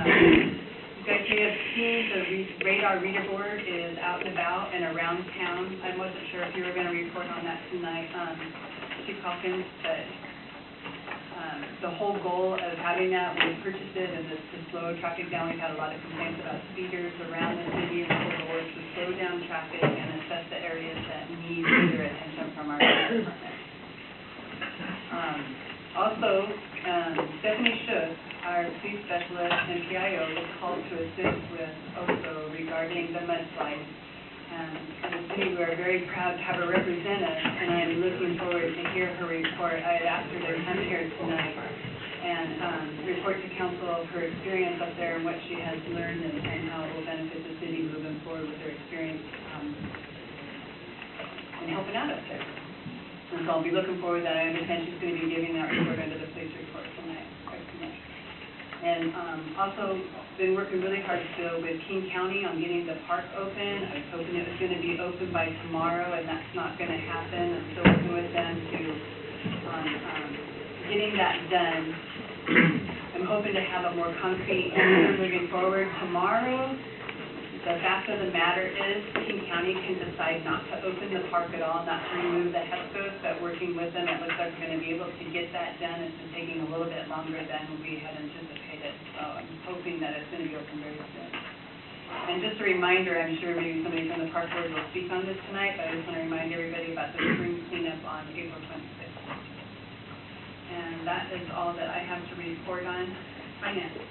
You guys may have seen the radar reader board is out and about and around town. I wasn't sure if you were going to report on that tonight, Chief Hawkins, but the whole goal of having that when we purchased it is to slow traffic down. We've had a lot of complaints about speeders around the city, and the whole goal is to slow down traffic and assess the areas that need further attention from our department. Also, Stephanie Shook, our police specialist and PIO, was called to assist with Oso regarding the mudslide. As a city, we are very proud to have her represent us, and I'm looking forward to hear her report. I had asked her to come here tonight and report to council of her experience up there and what she has learned and how it will benefit the city moving forward with her experience in helping out up there. And so I'll be looking forward to that. I understand she's going to be giving that report under the police report tonight. And also been working really hard still with King County on getting the park open. I was hoping it was going to be open by tomorrow, and that's not going to happen. I'm still working with them to getting that done. I'm hoping to have a more concrete answer moving forward tomorrow. The fact of the matter is King County can decide not to open the park at all, not to remove the HESCOs, but working with them, it looks like we're going to be able to get that done. It's been taking a little bit longer than we had anticipated, so I'm hoping that it's going to be open very soon. And just a reminder, I'm sure maybe somebody from the park board will speak on this tonight, but I just want to remind everybody about the spring cleanup on April 26th. And that is all that I have to report on finance.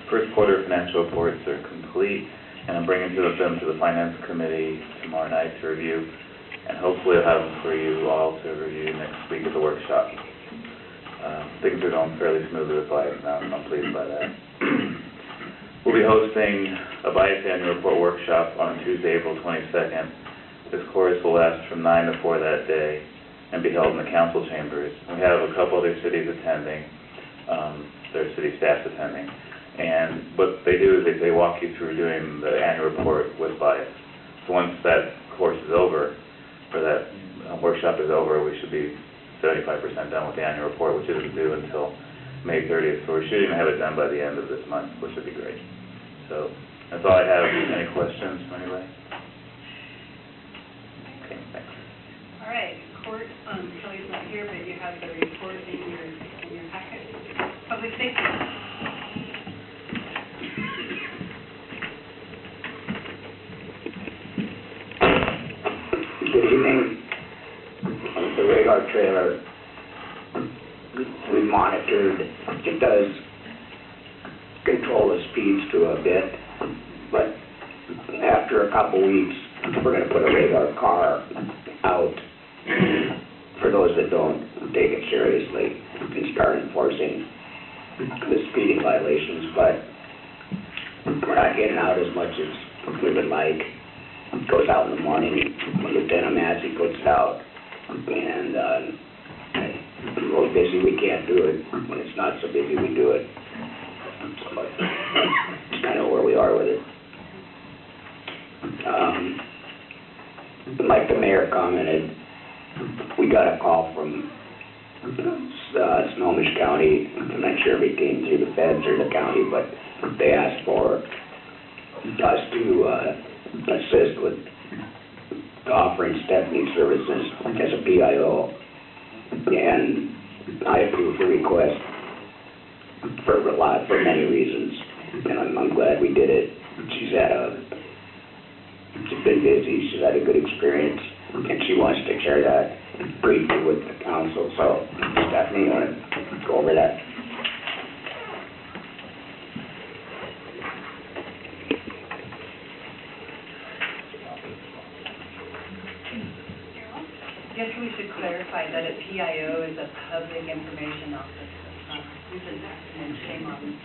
First quarter financial reports are complete, and I'm bringing them to the Finance Committee tomorrow night to review, and hopefully I'll have them for you all to review next week at the workshop. Things are going fairly smoothly with Bias now, and I'm pleased by that. We'll be hosting a Bias Annual Report workshop on Tuesday, April 22nd. This course will last from 9 to 4 that day and be held in the council chambers. We have a couple other cities attending, their city staffs attending. And what they do is they walk you through doing the annual report with Bias. So once that course is over, or that workshop is over, we should be 75% done with the annual report, which isn't due until May 30th. So we're shooting to have it done by the end of this month, which would be great. So that's all I have. Any questions from anybody? Okay, thanks. All right, court, Kelly's not here, but you have the report in your packet. Public safety. Good evening. The radar trailer we monitored, it does control the speeds to a bit, but after a couple weeks, we're going to put a radar car out for those that don't take it seriously and start enforcing the speeding violations, but we're not getting out as much as we would like. It goes out in the morning, Lieutenant Massey puts it out, and when we're busy we can't do it. When it's not so busy we do it. So that's kind of where we are with it. Like the mayor commented, we got a call from Snohomish County. I'm not sure if it came through the feds or the county, but they asked for us to assist with offering Stephanie services as a PIO, and I approved the request for many reasons, and I'm glad we did it. She's been busy, she's had a good experience, and she wants to share that briefly with the council. So, Stephanie, you want to go over that? I guess we should clarify that a PIO is a public information officer. We've been and shame on them.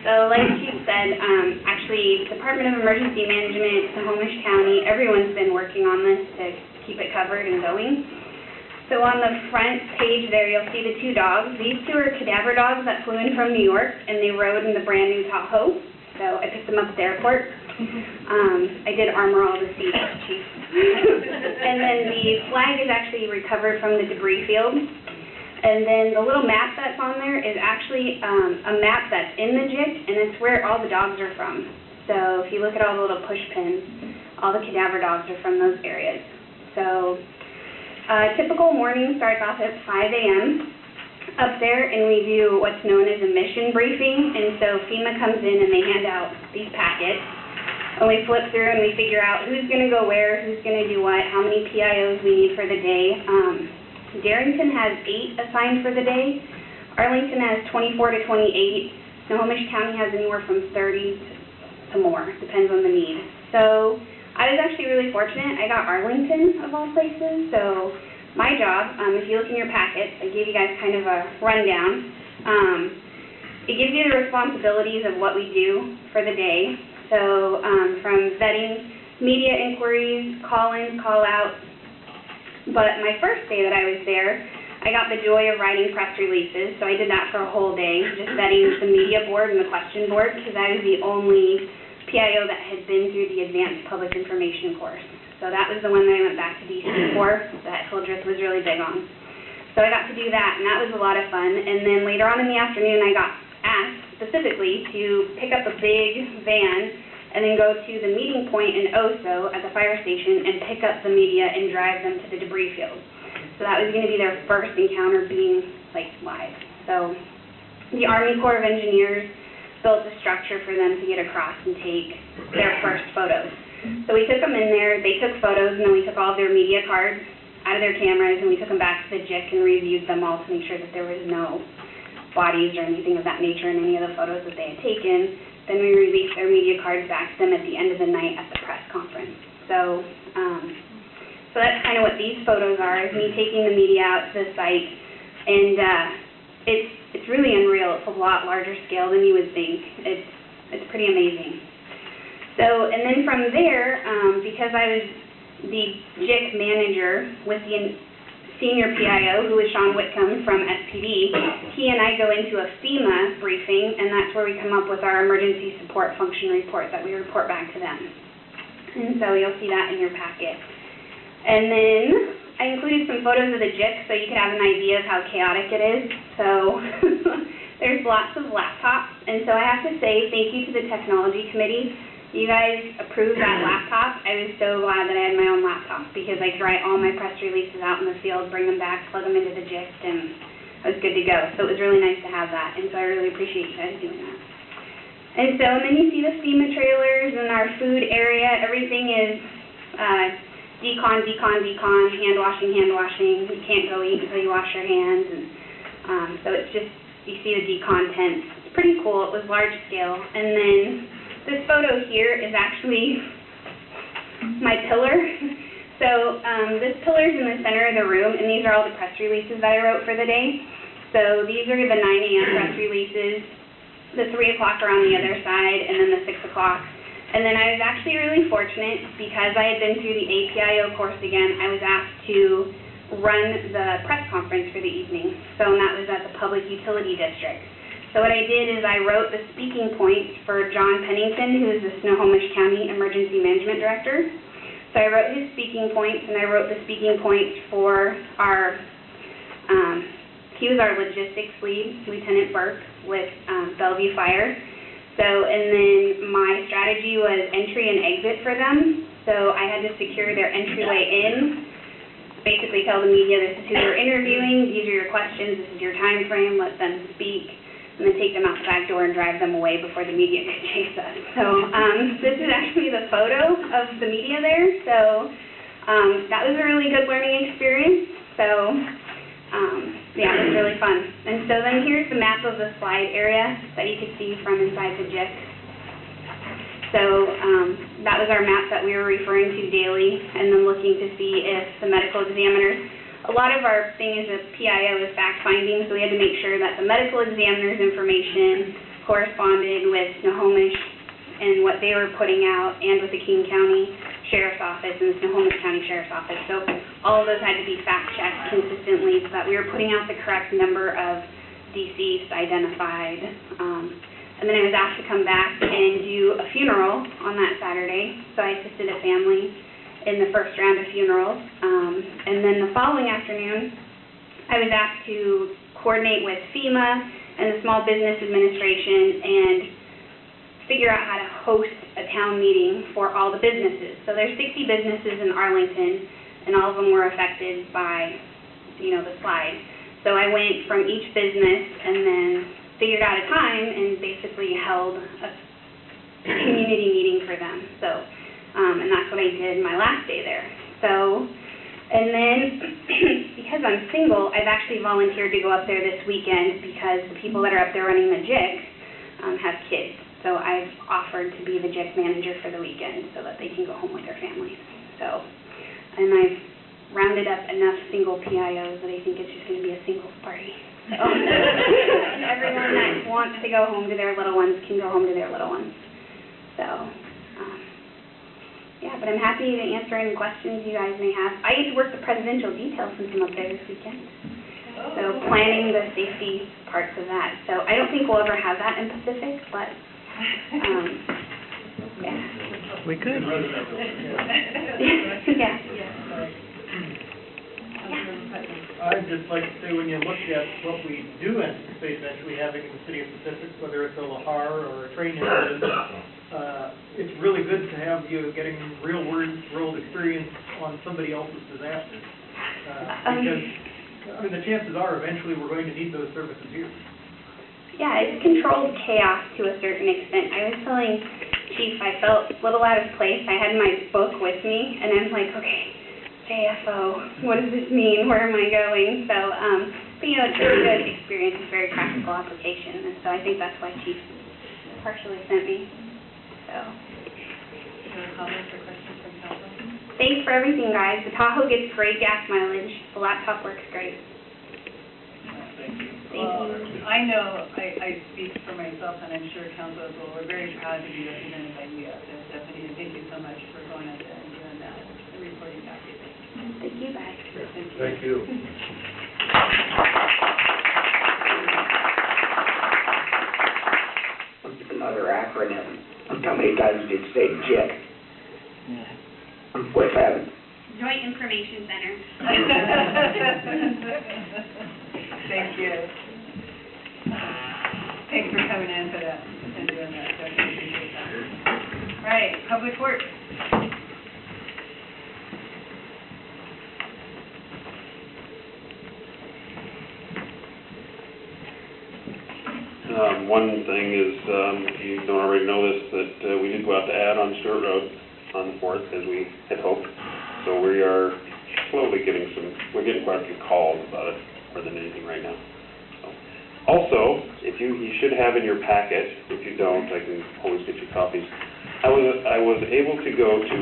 So like Chief said, actually Department of Emergency Management, Snohomish County, everyone's been working on this to keep it covered and going. So on the front page there, you'll see the two dogs. These two are cadaver dogs that flew in from New York, and they rode in the brand new Tahoe. So I picked them up at the airport. I did armor all the seats, Chief. And then the flag is actually recovered from the debris field. And then the little map that's on there is actually a map that's in the JIC, and it's where all the dogs are from. So if you look at all the little push pins, all the cadaver dogs are from those areas. So typical morning starts off at 5 a.m. up there, and we do what's known as a mission briefing. And so FEMA comes in and they hand out these packets, and we flip through and we figure out who's going to go where, who's going to do what, how many PIOs we need for the day. Darrington has 8 assigned for the day. Arlington has 24 to 28. Snohomish County has anywhere from 30 to more, depends on the need. So I was actually really fortunate. I got Arlington, of all places. So my job, if you look in your packet, I gave you guys kind of a rundown. It gives you the responsibilities of what we do for the day. So from vetting, media inquiries, call-ins, call-outs. But my first day that I was there, I got the joy of writing press releases. So I did that for a whole day, just vetting the media board and the question board, because I was the only PIO that had been through the Advanced Public Information course. So that was the one that I went back to DC for, that Hildreth was really big on. So I got to do that, and that was a lot of fun. And then later on in the afternoon, I got asked specifically to pick up a big van and then go to the meeting point in Oso at the fire station and pick up the media and drive them to the debris field. So that was going to be their first encounter being, like, live. So the Army Corps of Engineers built a structure for them to get across and take their first photos. So we took them in there, they took photos, and then we took all of their media cards out of their cameras, and we took them back to the JIC and reviewed them all to make sure that there was no bodies or anything of that nature in any of the photos that they had taken. Then we released their media cards back to them at the end of the night at the press conference. So that's kind of what these photos are, is me taking the media out to the site, and it's really unreal. It's a lot larger scale than you would think. It's pretty amazing. So, and then from there, because I was the JIC manager with the senior PIO, who is Sean Whitcomb from SPD, he and I go into a FEMA briefing, and that's where we come up with our emergency support function report that we report back to them. And so you'll see that in your packet. And then I included some photos of the JIC so you could have an idea of how chaotic it is. So there's lots of laptops, and so I have to say thank you to the technology committee. You guys approved that laptop. I was so glad that I had my own laptop, because I could write all my press releases out in the field, bring them back, plug them into the JIC, and I was good to go. So it was really nice to have that, and so I really appreciate you guys doing that. And then you see the FEMA trailers and our food area. Everything is decon, hand washing. You can't go eat until you wash your hands. And so it's just, you see the decon tents. It's pretty cool. It was large scale. And then this photo here is actually my pillar. So this pillar is in the center of the room, and these are all the press releases that I wrote for the day. So these are the 9 a.m. press releases. The 3 o'clock are on the other side, and then the 6 o'clock. And then I was actually really fortunate, because I had been through the APIO course again, I was asked to run the press conference for the evening. So that was at the Public Utility District. So what I did is I wrote the speaking points for John Pennington, who is the Snohomish County Emergency Management Director. So I wrote his speaking points, and I wrote the speaking points for our, he was our logistics lead, Lieutenant Burke, with Bellevue Fire. So, and then my strategy was entry and exit for them. So I had to secure their entryway in, basically tell the media this is who you're interviewing, these are your questions, this is your time frame, let them speak, and then take them out the back door and drive them away before the media could chase us. So this is actually the photo of the media there. So that was a really good learning experience. So yeah, it was really fun. And so then here's the map of the slide area that you could see from inside the JIC. So that was our map that we were referring to daily, and then looking to see if the medical examiners, a lot of our thing is a PIO is fact-finding, so we had to make sure that the medical examiner's information corresponded with Snohomish and what they were putting out, and with the King County Sheriff's Office and the Snohomish County Sheriff's Office. So all of those had to be fact-checked consistently so that we were putting out the correct number of deceased identified. And then I was asked to come back and do a funeral on that Saturday. So I assisted a family in the first round of funerals. And then the following afternoon, I was asked to coordinate with FEMA and the Small Business Administration and figure out how to host a town meeting for all the businesses. So there's 60 businesses in Arlington, and all of them were affected by, the slide. So I went from each business and then figured out a time and basically held a community meeting for them. So, and that's what I did my last day there. So, and then because I'm single, I've actually volunteered to go up there this weekend because the people that are up there running the JIC have kids. So I've offered to be the JIC manager for the weekend so that they can go home with their families. So, and I've rounded up enough single PIOs that I think it's just going to be a singles party. So and everyone that wants to go home to their little ones can go home to their little ones. So, yeah, but I'm happy to answer any questions you guys may have. I get to work the presidential details since I'm up there this weekend. So planning the safety parts of that. So I don't think we'll ever have that in Pacific, but yeah. We could. Yeah. I'd just like to say, when you look at what we do anticipate eventually having in the city of Pacific, whether it's a Lahar or a train incident, it's really good to have you getting real-world experience on somebody else's disaster. Because, the chances are eventually we're going to need those services here. Yeah, it's controlled chaos to a certain extent. I was telling Chief I felt a little out of place. I had my book with me, and I'm like, okay, JFO, what does this mean? Where am I going? So, but it's a really good experience. It's very practical application, and so I think that's why Chief partially sent me. So. Any comments or questions from council? Thanks for everything, guys. The Tahoe gets great gas mileage. The laptop works great. Thank you. Thank you. I know, I speak for myself, and I'm sure council as well, we're very proud to be represented by you out there, Stephanie, and thank you so much for going out there and doing that and reporting back to us. Thank you, guys. Thank you. Another acronym. How many times did you say JIC? What's that? Joint Information Center. Thank you. Thanks for coming in for that and doing that, so I appreciate that. All right, Public Works. One thing is, if you don't already know this, that we did go out to add on Stewart Road on the 4th, as we had hoped. So we are slowly getting we're getting quite a few calls about it, more than anything right now. So. Also, if you should have in your packet, if you don't, I can always get you copies. I was able to go to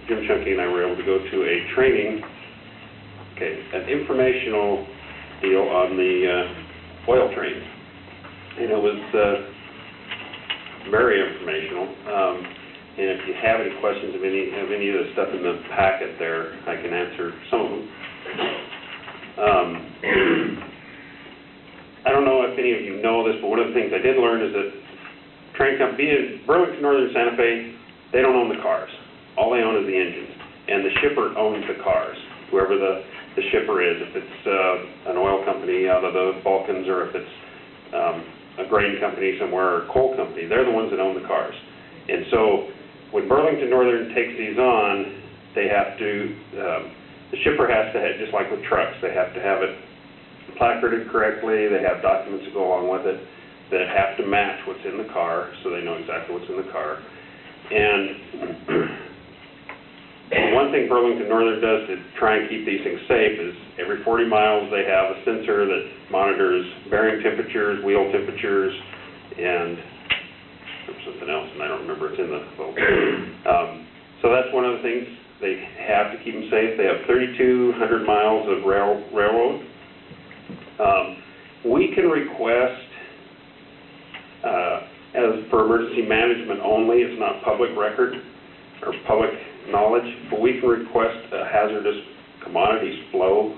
Jim Chunky and I were able to go to a training, an informational deal on the oil trains. And it was very informational. And if you have any questions of any of the stuff in the packet there, I can answer some of them. I don't know if any of you know this, but one of the things I did learn is that train company, being Burlington Northern Santa Fe, they don't own the cars. All they own is the engines. And the shipper owns the cars, whoever the shipper is, if it's an oil company out of the Balkans or if it's a grain company somewhere or a coal company, they're the ones that own the cars. And so when Burlington Northern takes these on, they have to, the shipper has to have, just like with trucks, they have to have it placarded correctly, they have documents that go along with it that have to match what's in the car, so they know exactly what's in the car. And one thing Burlington Northern does to try and keep these things safe is every 40 miles they have a sensor that monitors bearing temperatures, wheel temperatures, and there's something else, and I don't remember, it's in the book. So that's one of the things they have to keep them safe. They have 3,200 miles of railroad. We can request, as for emergency management only, it's not public record or public knowledge, but we can request a hazardous commodities flow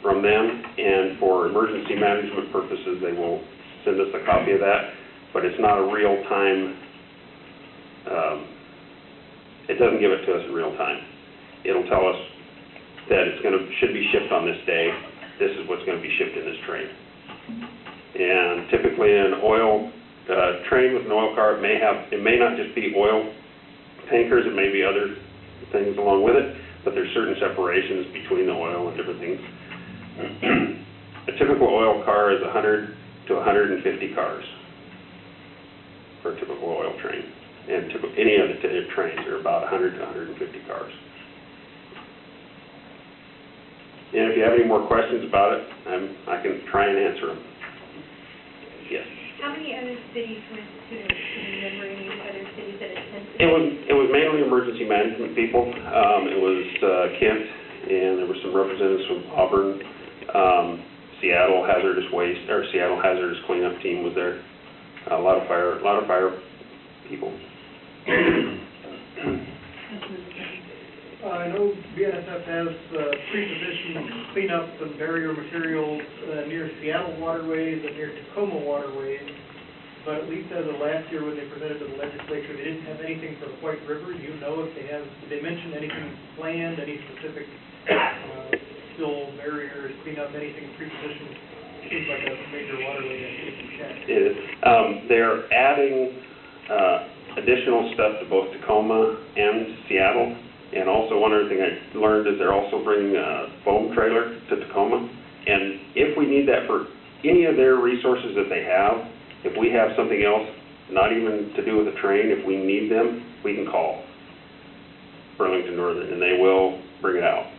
from them, and for emergency management purposes, they will send us a copy of that, but it's not a real-time, it doesn't give it to us in real time. It'll tell us that should be shipped on this day, this is what's going to be shipped in this train. And typically an oil train with an oil car, it may not just be oil tankers, it may be other things along with it, but there's certain separations between the oil and different things. A typical oil car is 100 to 150 cars for a typical oil train. And any of the trains are about 100 to 150 cars. And if you have any more questions about it, I can try and answer them. Yes. How many other cities went to, can you remember any other cities that attended? It was mainly emergency management people. It was Kent, and there were some representatives from Auburn. Seattle hazardous waste, or Seattle hazardous cleanup team was there. A lot of fire people. I know BNSF has pre-positioned cleanup and barrier materials near Seattle waterways and near Tacoma waterways, but at least as of last year when they presented to the legislature, they didn't have anything for the White River. Do you know if did they mention anything planned, any specific still barriers, cleanup, anything pre-positioned? Seems like a major waterway that needs to be checked. It is. They're adding additional stuff to both Tacoma and Seattle. And also one other thing I learned is they're also bringing a foam trailer to Tacoma. And if we need that for any of their resources that they have, if we have something else, not even to do with the train, if we need them, we can call Burlington Northern and they will bring it out.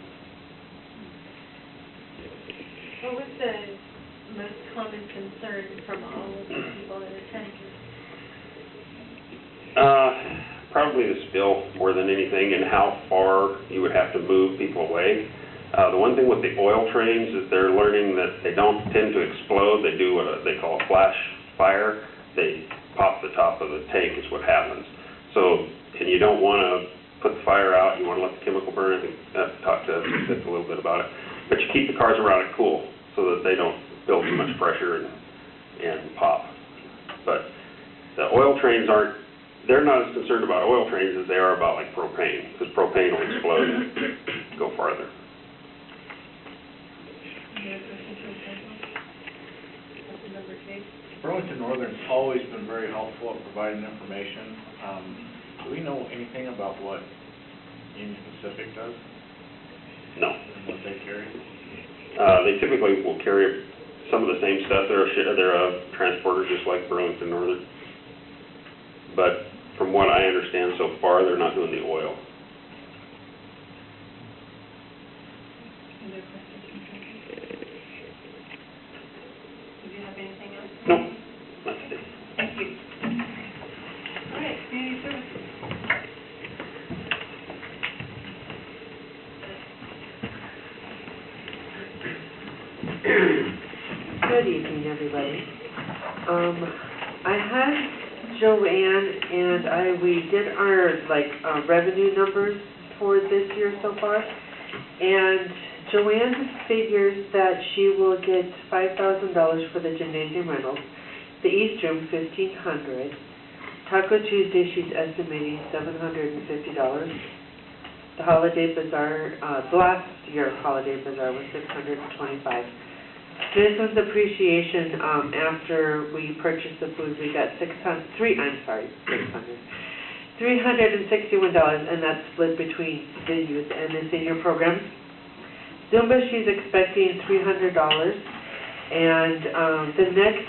What was the most common concern from all of the people that attended? Probably the spill more than anything, and how far you would have to move people away. The one thing with the oil trains is they're learning that they don't tend to explode. They do what they call a flash fire. They pop the top of the tank is what happens. So, and you don't want to put the fire out. You want to let the chemical burn. I think I have to talk to Sid a little bit about it. But you keep the cars around it cool so that they don't build too much pressure and pop. But the oil trains they're not as concerned about oil trains as they are about like propane, because propane will explode and go farther. Burlington Northern's always been very helpful at providing information. Do we know anything about what Union Pacific does? No. And what they carry? They typically will carry some of the same stuff. They're a transporter just like Burlington Northern. But from what I understand so far, they're not doing the oil. Other questions from council? Do you have anything else? No, not today. Thank you. All right, community services. Good evening, everybody. I had Joanne and we did our revenue numbers for this year so far, and Joanne figures that she will get $5,000 for the gymnasium rentals, the East Room $1,500, Taco Tuesday she's estimating $750, the Holiday Bazaar, the last year's Holiday Bazaar was $625. This was appreciation after we purchased the food. We got $361, and that's split between the youth and the senior programs. Zumba, she's expecting $300, and the next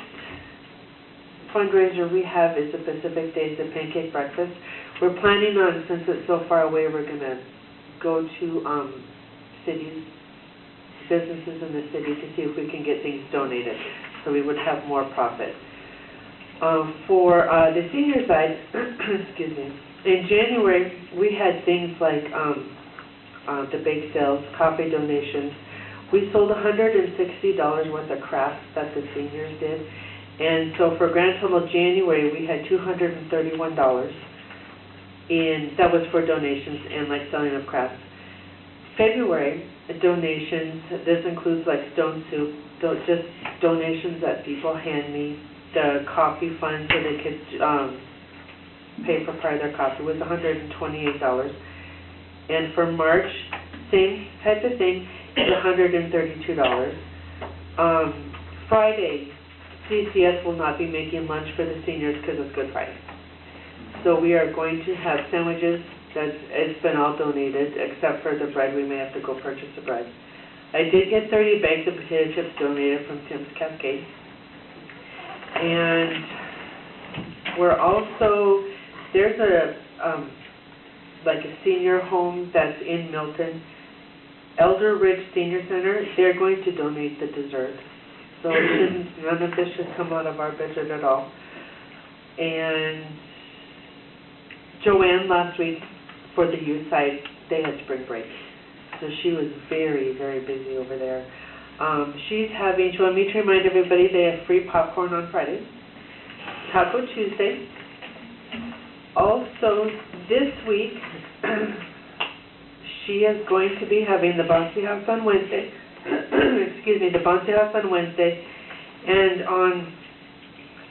fundraiser we have is the Pacific Days, the Pancake Breakfast. We're planning on, since it's so far away, we're going to go to businesses in the city to see if we can get things donated, so we would have more profit. For the senior side, excuse me, in January we had things like the bake sales, coffee donations. We sold $160 worth of crafts that the seniors did, and so for grand total January we had $231. and that was for donations and like selling of crafts. February, donations, this includes like stone soup, just donations that people hand me. The coffee fund so they could pay for part of their coffee was $128. And for March, same type of thing, it's $132. Friday, P.C.S. will not be making lunch for the seniors because it's Good Friday. So we are going to have sandwiches. It's been all donated, except for the bread. We may have to go purchase the bread. I did get 30 bags of potato chips donated from Tim's Cascade. And we're also, there's a, like a senior home that's in Milton, Elder Ridge Senior Center. They're going to donate the dessert. So it shouldn't, none of this should come out of our budget at all. And Joanne last week, for the youth side, they had spring break. So she was very, very busy over there. She wanted me to remind everybody they have free popcorn on Friday, Taco Tuesday. Also, this week, she is going to be having the bouncy house on Wednesday. The bouncy house on Wednesday. And on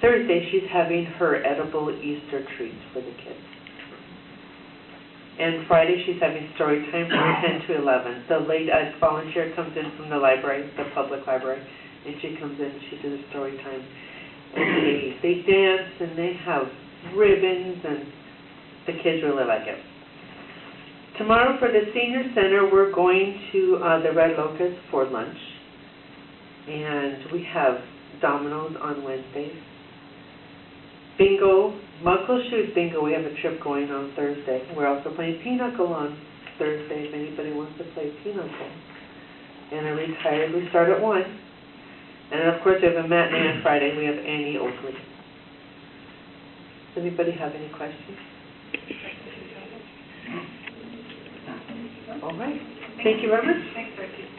Thursday, she's having her edible Easter treats for the kids. And Friday, she's having story time from 10 to 11. The late volunteer comes in from the library, the public library, and she comes in and she does a story time. And they dance and they have ribbons, and the kids really like it. Tomorrow for the senior center, we're going to the Red Locust for lunch. And we have dominoes on Wednesdays. Bingo, Muckle Shoot Bingo, we have a trip going on Thursday. We're also playing Pinochle on Thursday, if anybody wants to play Pinochle. And we start at 1. And of course, we have a matinee on Friday, we have Annie Oakley. Does anybody have any questions? All right, thank you very much. Thanks, Darcy.